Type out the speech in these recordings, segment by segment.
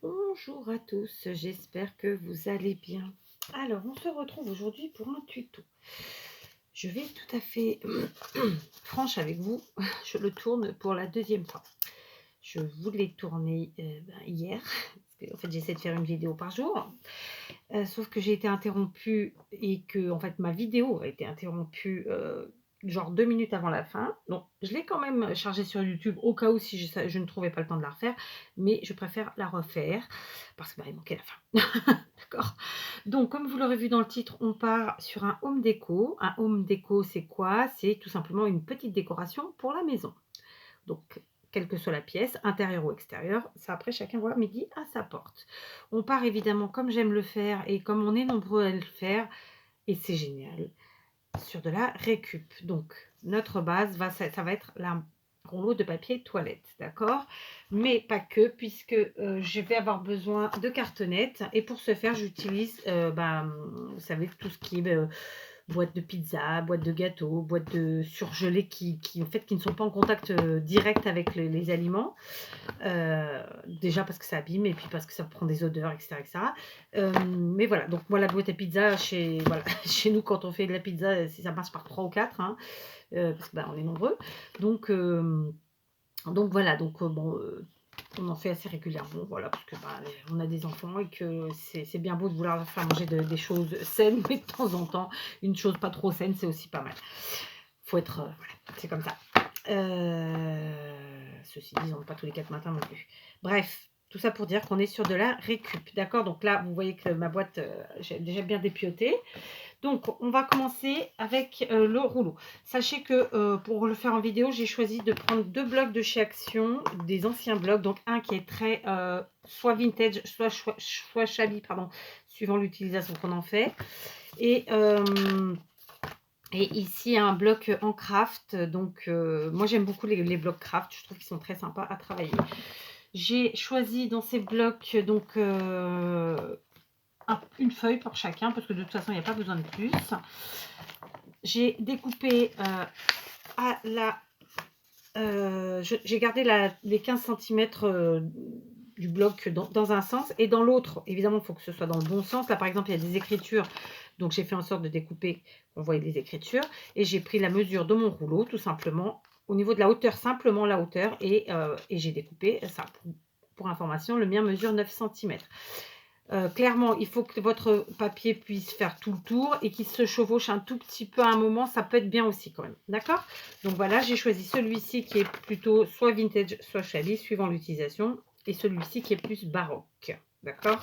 Bonjour à tous, j'espère que vous allez bien. Alors, on se retrouve aujourd'hui pour un tuto. Je vais tout à fait franche avec vous, je le tourne pour la deuxième fois. Je voulais tourner hier, parce que en fait j'essaie de faire une vidéo par jour, sauf que j'ai été interrompue et que en fait ma vidéo a été interrompue genre 2 minutes avant la fin. Donc je l'ai quand même chargée sur YouTube au cas où si je ne trouvais pas le temps de la refaire, mais je préfère la refaire parce que bah, il manquait la fin. D'accord? Donc comme vous l'aurez vu dans le titre, on part sur un home déco. Un home déco, c'est quoi? C'est tout simplement une petite décoration pour la maison. Donc, quelle que soit la pièce, intérieure ou extérieure, ça après chacun voit midi à sa porte. On part évidemment comme j'aime le faire et comme on est nombreux à le faire, et c'est génial, sur de la récup. Donc, notre base, ça va être la rouleau de papier toilette, d'accord? Mais pas que, puisque je vais avoir besoin de cartonnettes. Et pour ce faire, j'utilise, vous savez, tout ce qui est boîte de pizza, boîte de gâteau, boîte de surgelés en fait, qui ne sont pas en contact direct avec les aliments. Déjà parce que ça abîme et puis parce que ça prend des odeurs, etc. etc. Mais voilà, donc moi, la boîte à pizza, voilà, chez nous, quand on fait de la pizza, ça passe par 3 ou 4, hein, parce que on est nombreux. Donc voilà, bon, on en fait assez régulièrement, voilà, parce que on a des enfants et que c'est bien beau de vouloir leur faire manger des choses saines, mais de temps en temps, une chose pas trop saine, c'est aussi pas mal. Faut être, voilà, c'est comme ça. Ceci dit, pas tous les 4 matins non plus. Bref, tout ça pour dire qu'on est sur de la récup, d'accord? Donc là, vous voyez que ma boîte, j'ai déjà bien dépioté. Donc, on va commencer avec le rouleau. Sachez que pour le faire en vidéo, j'ai choisi de prendre 2 blocs de chez Action, des anciens blocs. Donc, un qui est très soit vintage, soit shabby, pardon, suivant l'utilisation qu'on en fait. Et ici, un bloc en craft. Donc, moi, j'aime beaucoup les blocs craft. Je trouve qu'ils sont très sympas à travailler. J'ai choisi dans ces blocs donc une feuille pour chacun parce que de toute façon, il n'y a pas besoin de plus. J'ai découpé à la... j'ai gardé les 15 cm du bloc dans un sens et dans l'autre, évidemment, il faut que ce soit dans le bon sens. Là, par exemple, il y a des écritures. Donc, j'ai fait en sorte de découper, on voit les écritures. Et j'ai pris la mesure de mon rouleau, tout simplement, au niveau de la hauteur, simplement la hauteur. Et j'ai découpé ça. Pour information, le mien mesure 9 cm. Clairement, il faut que votre papier puisse faire tout le tour et qu'il se chevauche un tout petit peu à un moment. Ça peut être bien aussi quand même. D'accord? Donc voilà, j'ai choisi celui-ci qui est plutôt soit vintage, soit shabby, suivant l'utilisation. Et celui-ci qui est plus baroque. D'accord?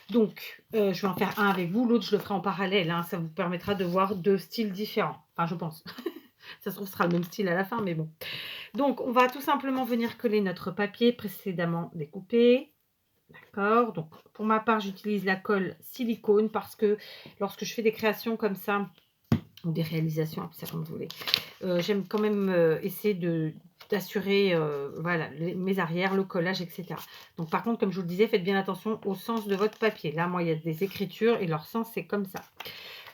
Donc, je vais en faire un avec vous. L'autre, je le ferai en parallèle. Hein. Ça vous permettra de voir 2 styles différents. Enfin, je pense. Ça se trouve, ce sera le même style à la fin, mais bon. Donc, on va tout simplement venir coller notre papier précédemment découpé. D'accord? Donc, pour ma part, j'utilise la colle silicone parce que lorsque je fais des créations comme ça, ou des réalisations, appelez ça comme vous voulez, j'aime quand même essayer d'assurer voilà, mes arrières, le collage, etc. Donc, par contre, comme je vous le disais, faites bien attention au sens de votre papier. Là, moi, il y a des écritures et leur sens, c'est comme ça.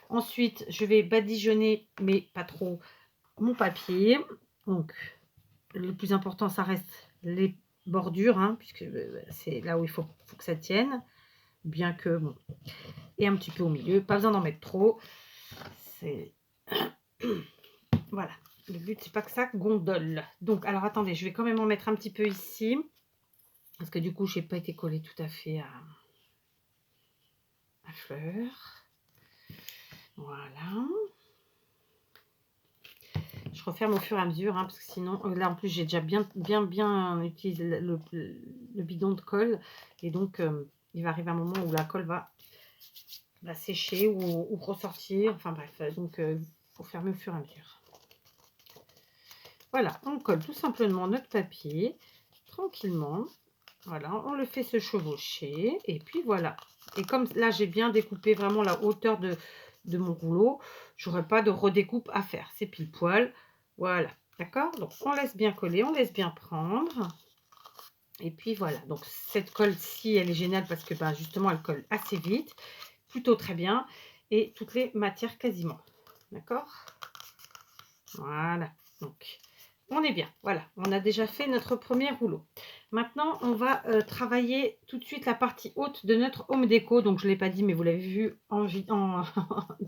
Ensuite, je vais badigeonner, mais pas trop, mon papier. Donc, le plus important, ça reste les bordures, hein, puisque c'est là où il faut que ça tienne. Bien que, bon, et un petit peu au milieu. Pas besoin d'en mettre trop. C'est... Voilà. Le but, c'est pas que ça gondole. Donc, alors, attendez, je vais quand même en mettre un petit peu ici. Parce que du coup, je n'ai pas été collée tout à fait à fleur. Voilà. Je referme au fur et à mesure, hein, parce que sinon, là en plus, j'ai déjà bien utilisé le bidon de colle. Et donc, il va arriver un moment où la colle va sécher ou ressortir. Enfin bref, donc, il faut fermer au fur et à mesure. Voilà, on colle tout simplement notre papier tranquillement. Voilà, on le fait se chevaucher. Et puis voilà. Et comme là, j'ai bien découpé vraiment la hauteur de mon rouleau, j'aurai pas de redécoupe à faire. C'est pile poil. Voilà, d'accord? Donc, on laisse bien coller, on laisse bien prendre. Et puis voilà. Donc, cette colle-ci, elle est géniale parce que justement, elle colle assez vite. Plutôt très bien. Et toutes les matières quasiment. D'accord? Voilà. Donc, On est bien, voilà, on a déjà fait notre premier rouleau. Maintenant, on va travailler tout de suite la partie haute de notre home déco. Donc, je ne l'ai pas dit, mais vous l'avez vu dans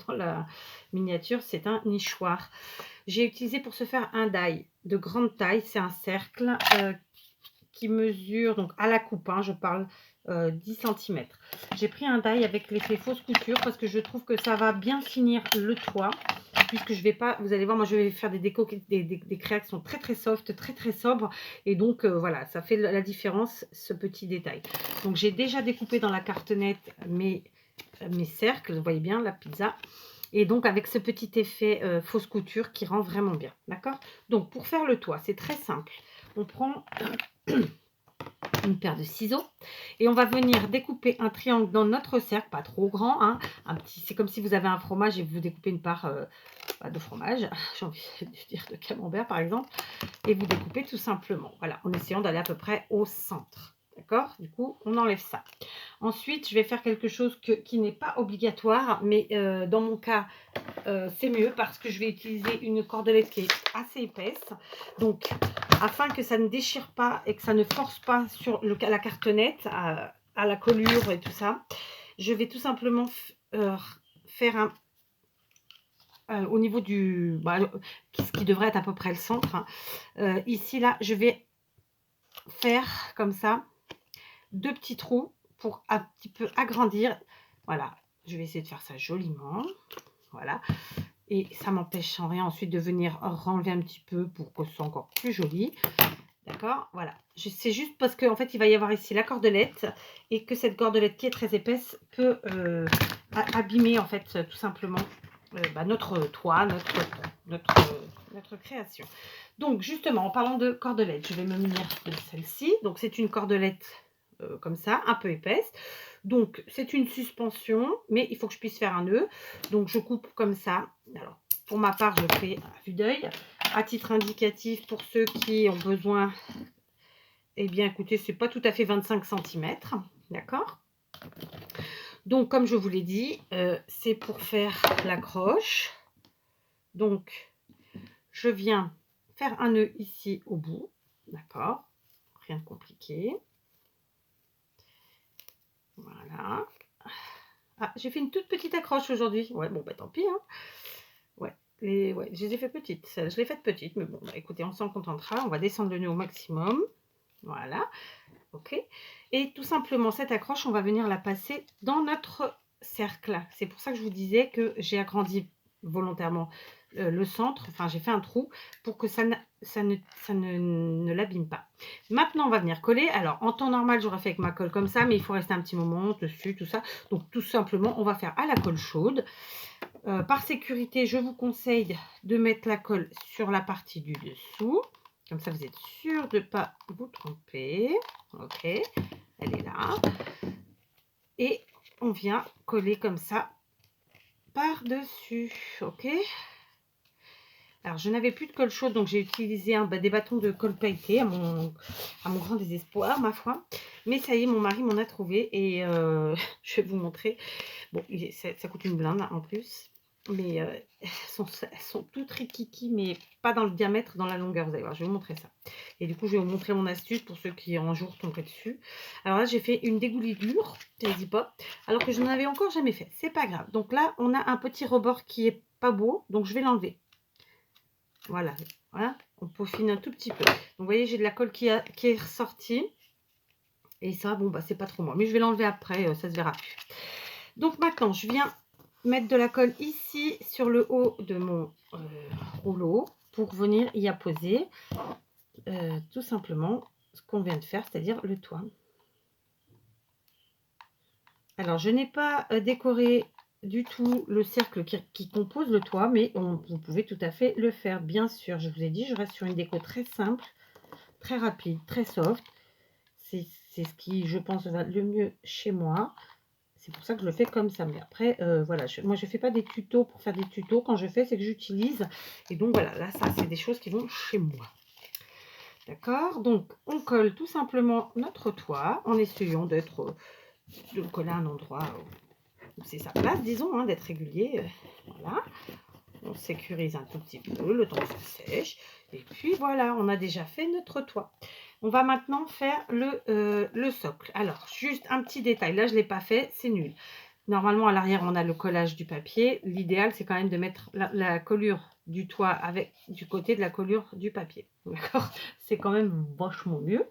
la miniature, c'est un nichoir. J'ai utilisé pour ce faire un die de grande taille, c'est un cercle qui mesure, donc à la coupe, hein, je parle 10 cm. J'ai pris un die avec l'effet fausse couture parce que je trouve que ça va bien finir le toit. Puisque je vais pas, vous allez voir, moi je vais faire des décos, des créas qui sont très très soft, très très sobres. Et donc voilà, ça fait la différence, ce petit détail. Donc j'ai déjà découpé dans la cartonnette mes cercles, vous voyez bien la pizza. Et donc avec ce petit effet fausse couture qui rend vraiment bien, d'accord? Donc pour faire le toit, c'est très simple. On prend une paire de ciseaux et on va venir découper un triangle dans notre cercle, pas trop grand, hein, un petit, c'est comme si vous avez un fromage et vous découpez une part de fromage, j'ai envie de dire de camembert par exemple, et vous découpez tout simplement, voilà, en essayant d'aller à peu près au centre. D'accord? Du coup, on enlève ça. Ensuite, je vais faire quelque chose qui n'est pas obligatoire, mais dans mon cas, c'est mieux parce que je vais utiliser une cordelette qui est assez épaisse. Donc, afin que ça ne déchire pas et que ça ne force pas sur la cartonnette à la collure et tout ça, je vais tout simplement faire au niveau du... ce qui devrait être à peu près le centre. Hein. Ici, là, je vais faire comme ça 2 petits trous pour un petit peu agrandir. Voilà, je vais essayer de faire ça joliment. Voilà. Et ça m'empêche en rien ensuite de venir renlever un petit peu pour que ce soit encore plus joli. D'accord? Voilà. C'est juste parce qu'en fait, il va y avoir ici la cordelette et que cette cordelette qui est très épaisse peut abîmer en fait tout simplement notre toit, notre création. Donc justement, en parlant de cordelette, je vais me munir de celle-ci. Donc c'est une cordelette comme ça, un peu épaisse. Donc c'est une suspension, mais il faut que je puisse faire un nœud. Donc je coupe comme ça. Alors pour ma part, je fais à vue d'œil. À titre indicatif, pour ceux qui ont besoin, eh bien écoutez, c'est pas tout à fait 25 cm. D'accord? Donc comme je vous l'ai dit, c'est pour faire l'accroche. Donc je viens faire un nœud ici au bout. D'accord? Rien de compliqué. Voilà. Ah, j'ai fait une toute petite accroche aujourd'hui. Ouais, bon, bah tant pis. Hein. Ouais, je les ai fait petites. Je l'ai faite petite, mais bon, bah, écoutez, on s'en contentera. On va descendre le nœud au maximum. Voilà. OK. Et tout simplement, cette accroche, on va venir la passer dans notre cercle. C'est pour ça que je vous disais que j'ai agrandi volontairement le centre. Enfin, j'ai fait un trou pour que ça ne l'abîme pas. Maintenant, on va venir coller. Alors, en temps normal, j'aurais fait avec ma colle comme ça, mais il faut rester un petit moment dessus, tout ça. Donc, tout simplement, on va faire à la colle chaude. Par sécurité, je vous conseille de mettre la colle sur la partie du dessous. Comme ça, vous êtes sûr de ne pas vous tromper. OK, elle est là. Et on vient coller comme ça par-dessus. OK. Alors, je n'avais plus de colle chaude, donc j'ai utilisé des bâtons de colle pailletée à mon grand désespoir, ma foi. Mais ça y est, mon mari m'en a trouvé et je vais vous montrer. Bon, ça coûte une blinde en plus. Mais elles sont toutes rikiki, mais pas dans le diamètre, dans la longueur. Vous allez voir, je vais vous montrer ça. Et du coup, je vais vous montrer mon astuce pour ceux qui un jour tomberaient dessus. Alors là, j'ai fait une dégoulidure, quasi pas, alors que je n'en avais encore jamais fait. C'est pas grave. Donc là, on a un petit rebord qui est pas beau, donc je vais l'enlever. Voilà, voilà, on peaufine un tout petit peu. Donc vous voyez, j'ai de la colle qui est ressortie. Et ça, bon, bah c'est pas trop moi. Mais je vais l'enlever après, ça se verra plus. Donc maintenant, je viens mettre de la colle ici sur le haut de mon rouleau pour venir y apposer tout simplement ce qu'on vient de faire, c'est-à-dire le toit. Alors, je n'ai pas décoré du tout le cercle qui compose le toit, mais vous pouvez tout à fait le faire, bien sûr. Je vous ai dit, je reste sur une déco très simple, très rapide, très soft. C'est ce qui, je pense, va le mieux chez moi. C'est pour ça que je le fais comme ça. Mais après, voilà, moi, je ne fais pas des tutos pour faire des tutos. Quand je fais, c'est que j'utilise. Et donc, voilà, là, ça, c'est des choses qui vont chez moi. D'accord? Donc, on colle tout simplement notre toit en essayant de le coller à un endroit où c'est sa place, disons, hein, d'être régulier. Voilà. On sécurise un tout petit peu le temps que ça sèche. Et puis voilà, on a déjà fait notre toit. On va maintenant faire le socle. Alors, juste un petit détail. Là, je ne l'ai pas fait, c'est nul. Normalement, à l'arrière, on a le collage du papier. L'idéal, c'est quand même de mettre la collure du toit avec du côté de la collure du papier. D'accord? C'est quand même vachement mieux.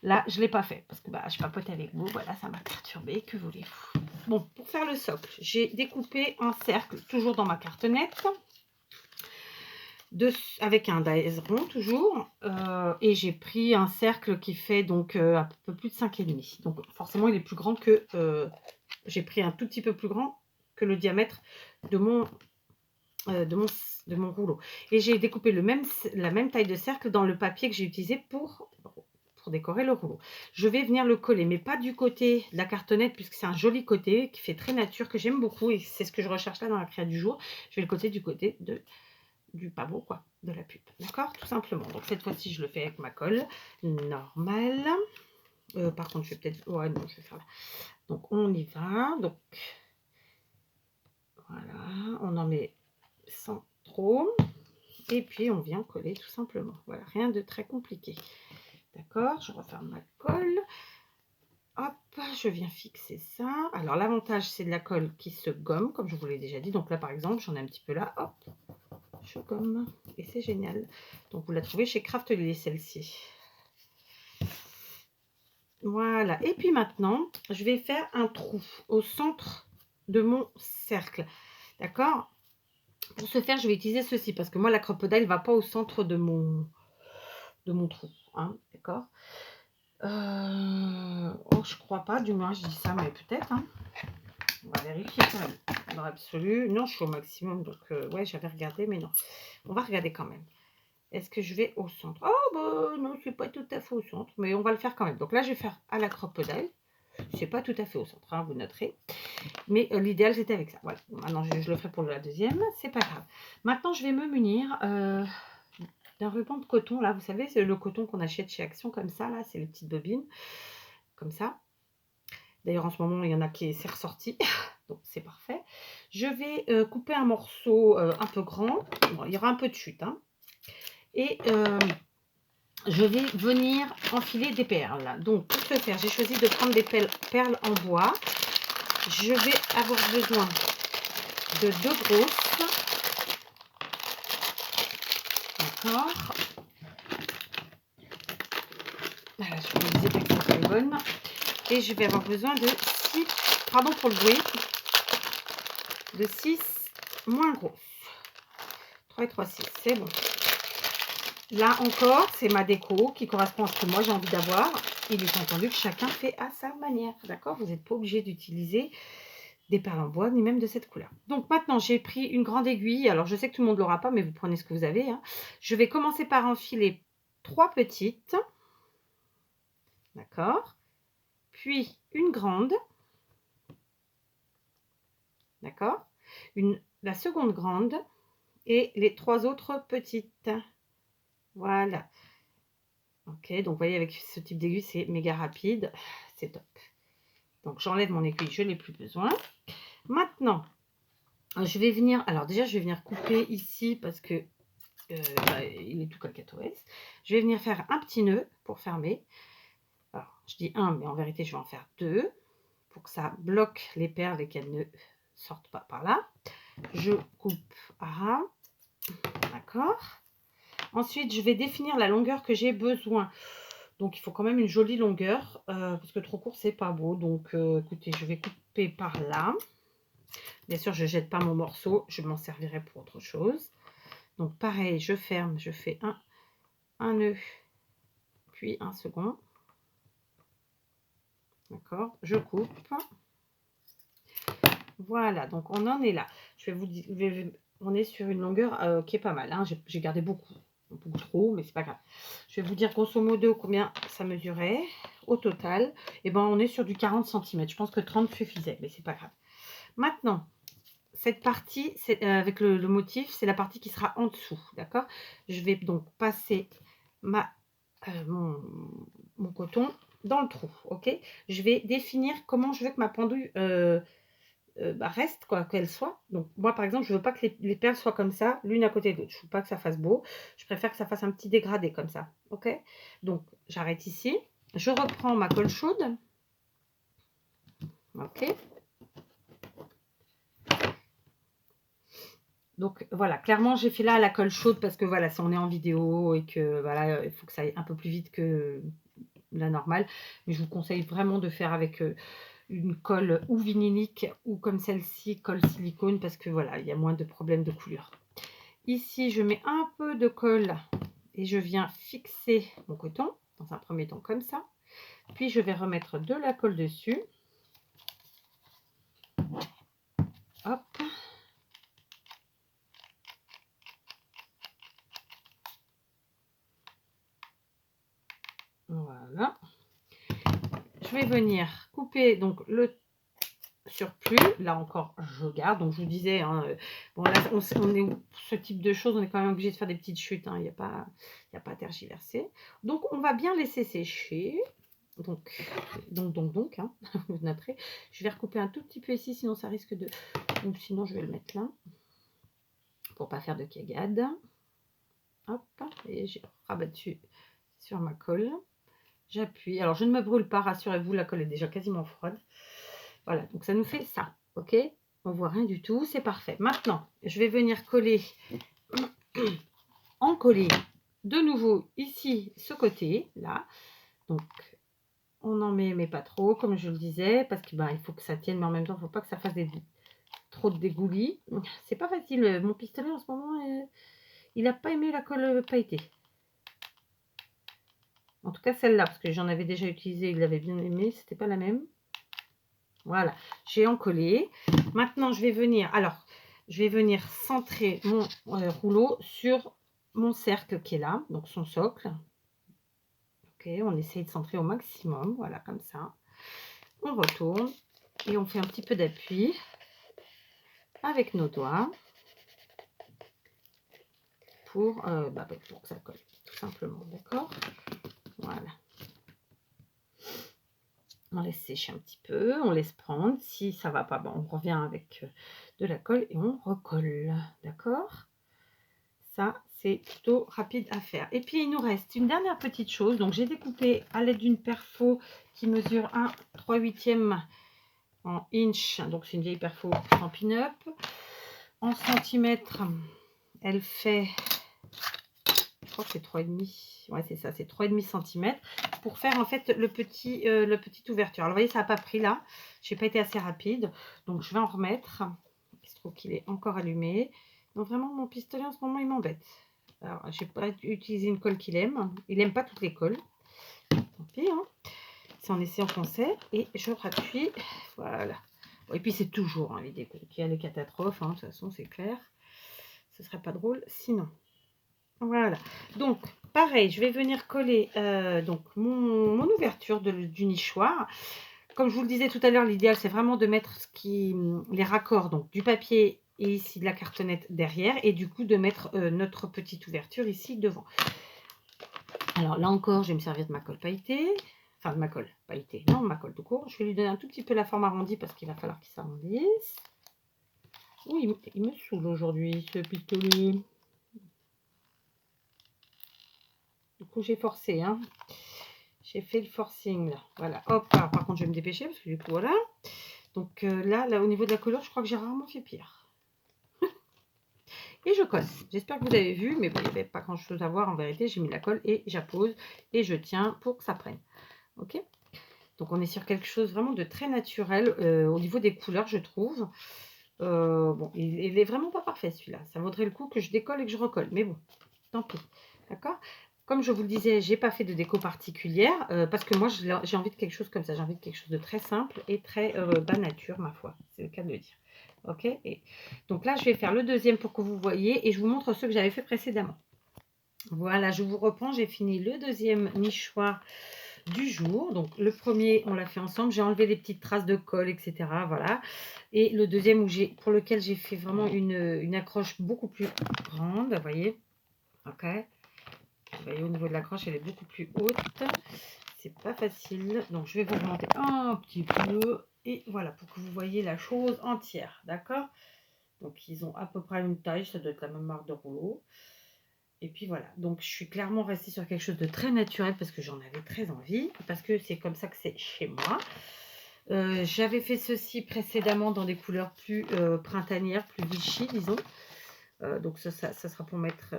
Là, je ne l'ai pas fait parce que je papote avec vous. Voilà, ça m'a perturbée. Que voulez-vous? Bon, pour faire le socle, j'ai découpé un cercle, toujours dans ma cartonnette, avec un dies rond toujours. Et j'ai pris un cercle qui fait donc un peu plus de 5,5. Donc forcément, il est plus grand que... j'ai pris un tout petit peu plus grand que le diamètre de mon rouleau. Et j'ai découpé la même taille de cercle dans le papier que j'ai utilisé pour décorer le rouleau. Je vais venir le coller, mais pas du côté de la cartonnette, puisque c'est un joli côté qui fait très nature, que j'aime beaucoup, et c'est ce que je recherche là dans la créa du jour. Je vais le coller du côté du pavot, quoi, de la pub. D'accord? Tout simplement. Donc cette fois-ci, je le fais avec ma colle normale. Par contre, je vais peut-être... Ouais, non, je vais faire là. Donc on y va. Donc voilà, on en met sans trop. Et puis on vient coller tout simplement. Voilà, rien de très compliqué. D'accord, je referme ma colle. Hop, je viens fixer ça. Alors l'avantage, c'est de la colle qui se gomme, comme je vous l'ai déjà dit. Donc là, par exemple, j'en ai un petit peu là. Hop, je gomme. Et c'est génial. Donc vous la trouvez chez Craftelier, celle-ci. Voilà. Et puis maintenant, je vais faire un trou au centre de mon cercle. D'accord? Pour ce faire, je vais utiliser ceci parce que moi, la crocodile ne va pas au centre de mon trou. Hein, d'accord? Oh, je crois pas, du moins, je dis ça, mais peut-être. Hein. On va vérifier quand même. Dans l'absolu, non, je suis au maximum. Donc, ouais, j'avais regardé, mais non. On va regarder quand même. Est-ce que je vais au centre? Oh, bah non, c'est pas tout à fait au centre, mais on va le faire quand même. Donc là, je vais faire à la crocodile. C'est pas tout à fait au centre, hein, vous noterez. Mais l'idéal, c'était avec ça. Voilà. Maintenant, je le ferai pour la deuxième. C'est pas grave. Maintenant, je vais me munir d'un ruban de coton. Là, vous savez, c'est le coton qu'on achète chez Action, comme ça. Là, c'est les petites bobines. Comme ça. D'ailleurs, en ce moment, il y en a qui s'est ressorti. Donc, c'est parfait. Je vais couper un morceau un peu grand. Bon, il y aura un peu de chute. Hein. Et je vais venir enfiler des perles. Donc, pour ce faire, j'ai choisi de prendre des perles en bois. Je vais avoir besoin de 2 grosses. D'accord. Voilà, je me disais que c'était les bonnes. Et je vais avoir besoin de 6, pardon pour le bruit, de 6 moins grosses. 3 et 3, 6, c'est bon. Là encore, c'est ma déco qui correspond à ce que moi j'ai envie d'avoir. Il est entendu que chacun fait à sa manière. D'accord? Vous n'êtes pas obligé d'utiliser des perles en bois, ni même de cette couleur. Donc maintenant, j'ai pris une grande aiguille. Alors, je sais que tout le monde ne l'aura pas, mais vous prenez ce que vous avez. Hein. Je vais commencer par enfiler 3 petites. D'accord? Puis une grande. D'accord? La seconde grande et les 3 autres petites. Voilà. Ok, donc vous voyez, avec ce type d'aiguille, c'est méga rapide. C'est top. Donc, j'enlève mon aiguille, je n'ai plus besoin. Maintenant, je vais venir... Alors, déjà, je vais venir couper ici parce que il est tout cacatoès. Je vais venir faire un petit nœud pour fermer. Alors, je dis un, mais en vérité, je vais en faire 2 pour que ça bloque les perles et qu'elles ne sortent pas par là. Je coupe à... D'accord. Ensuite, je vais définir la longueur que j'ai besoin. Donc, il faut quand même une jolie longueur, parce que trop court, c'est pas beau. Donc, écoutez, je vais couper par là. Bien sûr, je ne jette pas mon morceau, je m'en servirai pour autre chose. Donc, pareil, je ferme, je fais un nœud, puis un second. D'accord, je coupe. Voilà, donc on en est là. Je vais vous dire, on est sur une longueur qui est pas mal. Hein. J'ai gardé beaucoup trop, mais c'est pas grave. Je vais vous dire grosso modo combien ça mesurait au total. Et ben on est sur du 40 cm. Je pense que 30 suffisait, mais c'est pas grave. Maintenant, cette partie, avec le motif, c'est la partie qui sera en dessous, d'accord? Je vais donc passer mon coton dans le trou, ok? Je vais définir comment je veux que ma pendule reste, quoi, qu'elle soit. Donc moi, par exemple, je veux pas que les perles soient comme ça, l'une à côté de l'autre. Je veux pas que ça fasse beau. Je préfère que ça fasse un petit dégradé comme ça. OK? Donc j'arrête ici. Je reprends ma colle chaude. OK? Donc voilà, clairement, j'ai fait là la colle chaude parce que voilà, si on est en vidéo et que voilà, il faut que ça aille un peu plus vite que la normale. Mais je vous conseille vraiment de faire avec une colle ou vinylique ou comme celle-ci, colle silicone, parce que voilà, il y a moins de problèmes de coulure. Ici, je mets un peu de colle et je viens fixer mon coton dans un premier temps comme ça. Puis je vais remettre de la colle dessus. Hop. Voilà. Je vais venir couper donc le surplus. Là encore, je garde. Donc je vous disais, hein, bon là, on est ce type de choses, on est quand même obligé de faire des petites chutes. Hein, il n'y a pas à tergiverser. Donc on va bien laisser sécher. Donc, hein, vous noterez. Je vais recouper un tout petit peu ici, sinon ça risque de... Ou sinon, je vais le mettre là, pour pas faire de cagade. Hop, et j'ai rabattu sur ma colle. J'appuie. Alors, je ne me brûle pas, rassurez-vous, la colle est déjà quasiment froide. Voilà, donc ça nous fait ça, ok? On voit rien du tout, c'est parfait. Maintenant, je vais venir coller, en coller de nouveau ici, ce côté, là. Donc, on en met, mais pas trop, comme je le disais, parce que il faut que ça tienne, mais en même temps, il ne faut pas que ça fasse trop de dégoulis. C'est pas facile. Mon pistolet, en ce moment, il n'a pas aimé la colle pailletée. En tout cas, celle-là, parce que j'en avais déjà utilisé, il l'avait bien aimé. C'était pas la même. Voilà, j'ai encollé. Maintenant, je vais venir centrer mon rouleau sur mon cercle qui est là, donc son socle. Ok, on essaye de centrer au maximum, voilà, comme ça. On retourne et on fait un petit peu d'appui avec nos doigts pour que ça colle, tout simplement, d'accord? Voilà. On laisse sécher un petit peu, on laisse prendre. Si ça va pas, on revient avec de la colle et on recolle, d'accord? Ça, c'est plutôt rapide à faire. Et puis, il nous reste une dernière petite chose. Donc, j'ai découpé à l'aide d'une perfo qui mesure 1/3/8 en inch. Donc, c'est une vieille perfo Stampin' Up. En centimètres, elle fait, je crois que c'est 3,5. Ouais, c'est ça, c'est 3,5 cm. Pour faire, en fait, la petite ouverture. Alors, vous voyez, ça n'a pas pris là. Je n'ai pas été assez rapide. Donc, je vais en remettre. Il se trouve qu'il est encore allumé. Donc, vraiment, mon pistolet, en ce moment, il m'embête. Alors, je n'ai pas utilisé une colle qu'il aime. Il n'aime pas toutes les colles. Tant pis, hein. C'est en essayant qu'on sait. Et je rappuie. Voilà. Bon, et puis, c'est toujours l'idée qu'il y a les catastrophes. Hein, de toute façon, c'est clair. Ce ne serait pas drôle sinon. Voilà. Donc, pareil, je vais venir coller donc mon ouverture du nichoir. Comme je vous le disais tout à l'heure, l'idéal, c'est vraiment de mettre les raccords, donc du papier et ici de la cartonnette derrière, et du coup de mettre notre petite ouverture ici devant. Alors là encore, je vais me servir de ma colle pailletée, enfin de ma colle pailletée, non, ma colle tout court. Je vais lui donner un tout petit peu la forme arrondie parce qu'il va falloir qu'il s'arrondisse. Oui, il me saoule aujourd'hui ce pistolet. Du coup, j'ai forcé, hein. J'ai fait le forcing là. Voilà, hop, alors, par contre, je vais me dépêcher parce que du coup, voilà. Donc là, au niveau de la couleur, je crois que j'ai rarement fait pire. Et je colle. J'espère que vous avez vu, mais bon, il n'y avait pas grand chose à voir en vérité. J'ai mis la colle et j'appose et je tiens pour que ça prenne. Ok. Donc on est sur quelque chose vraiment de très naturel au niveau des couleurs, je trouve. Bon, il est vraiment pas parfait celui-là. Ça vaudrait le coup que je décolle et que je recolle. Mais bon, tant pis. D'accord. Comme je vous le disais, j'ai pas fait de déco particulière parce que moi j'ai envie de quelque chose comme ça. J'ai envie de quelque chose de très simple et très bas nature, ma foi. C'est le cas de le dire. Ok. Et donc là, je vais faire le deuxième pour que vous voyez et je vous montre ceux que j'avais fait précédemment. Voilà, je vous reprends. J'ai fini le deuxième nichoir du jour. Donc le premier, on l'a fait ensemble. J'ai enlevé les petites traces de colle, etc. Voilà. Et le deuxième pour lequel j'ai fait vraiment une accroche beaucoup plus grande. Vous voyez. Ok. Vous voyez, au niveau de l'accroche, elle est beaucoup plus haute. C'est pas facile. Donc, je vais vous remonter un petit peu. Et voilà, pour que vous voyez la chose entière, d'accord? Donc, ils ont à peu près une taille, ça doit être la même marque de rouleau. Et puis voilà, donc je suis clairement restée sur quelque chose de très naturel parce que j'en avais très envie, parce que c'est comme ça que c'est chez moi. J'avais fait ceci précédemment dans des couleurs plus printanières, plus Vichy, disons. Donc ça sera pour mettre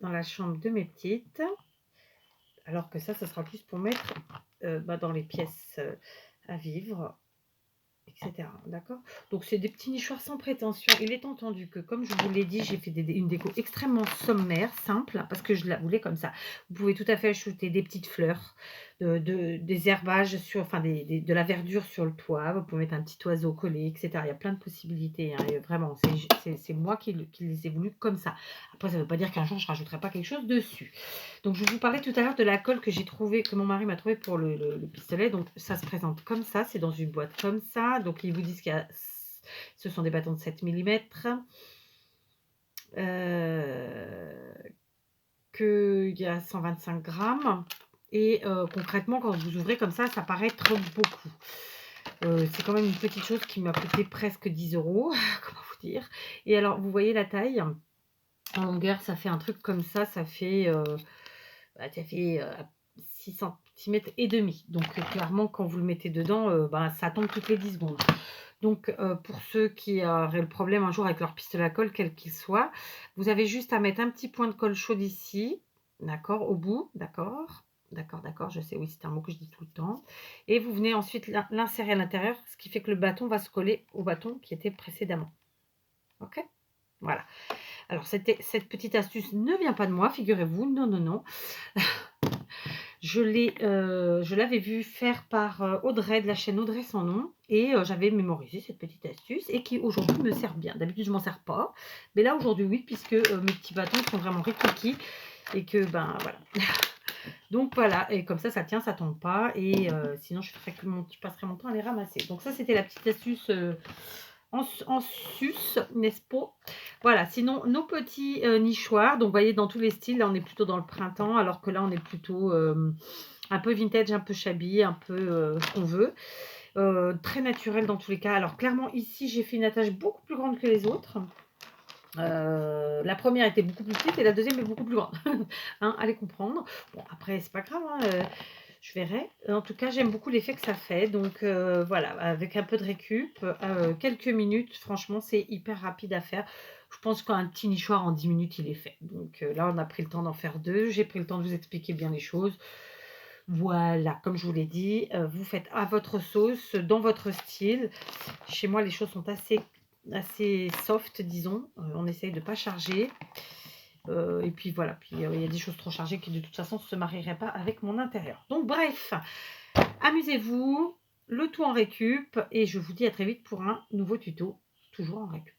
dans la chambre de mes petites. Alors que ça sera plus pour mettre dans les pièces à vivre, etc. D'accord? Donc, c'est des petits nichoirs sans prétention. Il est entendu que, comme je vous l'ai dit, j'ai fait une déco extrêmement sommaire, simple, parce que je la voulais comme ça. Vous pouvez tout à fait ajouter des petites fleurs, des herbages, enfin de la verdure sur le toit. Vous pouvez mettre un petit oiseau collé, etc. Il y a plein de possibilités. Hein, et vraiment, c'est moi qui les ai voulu comme ça. Après, ça ne veut pas dire qu'un jour, je ne rajouterai pas quelque chose dessus. Donc, je vous parlais tout à l'heure de la colle que j'ai trouvée, que mon mari m'a trouvé pour le pistolet. Donc, ça se présente comme ça. C'est dans une boîte comme ça. Donc, ils vous disent qu'il y a... Ce sont des bâtons de 7 mm. Qu'il y a 125 grammes. Et concrètement, quand vous ouvrez comme ça paraît trop beaucoup. C'est quand même une petite chose qui m'a coûté presque 10 €. Comment vous dire? Et alors, vous voyez la taille? En longueur, ça fait un truc comme ça. Ça fait... 6 cm et demi. Donc, clairement, quand vous le mettez dedans, ça tombe toutes les 10 secondes. Donc, pour ceux qui auraient le problème un jour avec leur pistolet à colle, quel qu'il soit, vous avez juste à mettre un petit point de colle chaude ici, d'accord, au bout, d'accord, d'accord, je sais, oui, c'est un mot que je dis tout le temps. Et vous venez ensuite l'insérer à l'intérieur, ce qui fait que le bâton va se coller au bâton qui était précédemment. Ok? Voilà. Alors, cette petite astuce ne vient pas de moi, figurez-vous. Non, non, non. Je l'avais vu faire par Audrey de la chaîne Audrey sans nom et j'avais mémorisé cette petite astuce et qui aujourd'hui me sert bien. D'habitude je m'en sers pas, mais là aujourd'hui oui, puisque mes petits bâtons sont vraiment rikiki et que voilà. Donc voilà, et comme ça tient, ça tombe pas et sinon je passerai mon temps à les ramasser. Donc ça c'était la petite astuce en sus, n'est-ce pas? Voilà, sinon nos petits nichoirs, donc vous voyez dans tous les styles, là on est plutôt dans le printemps, alors que là on est plutôt un peu vintage, un peu shabby, un peu ce qu'on veut. Très naturel dans tous les cas. Alors clairement ici j'ai fait une attache beaucoup plus grande que les autres. La première était beaucoup plus petite et la deuxième est beaucoup plus grande. Hein, allez comprendre. Bon après c'est pas grave, hein, je verrai. En tout cas, j'aime beaucoup l'effet que ça fait. Donc voilà, avec un peu de récup, quelques minutes, franchement, c'est hyper rapide à faire. Je pense qu'un petit nichoir en 10 minutes, il est fait. Donc là, on a pris le temps d'en faire 2. J'ai pris le temps de vous expliquer bien les choses. Voilà, comme je vous l'ai dit, vous faites à votre sauce, dans votre style. Chez moi, les choses sont assez soft, disons. On essaye de ne pas charger. Et puis voilà, puis il y a des choses trop chargées qui de toute façon ne se marieraient pas avec mon intérieur. Donc bref, amusez-vous, le tout en récup, et je vous dis à très vite pour un nouveau tuto, toujours en récup.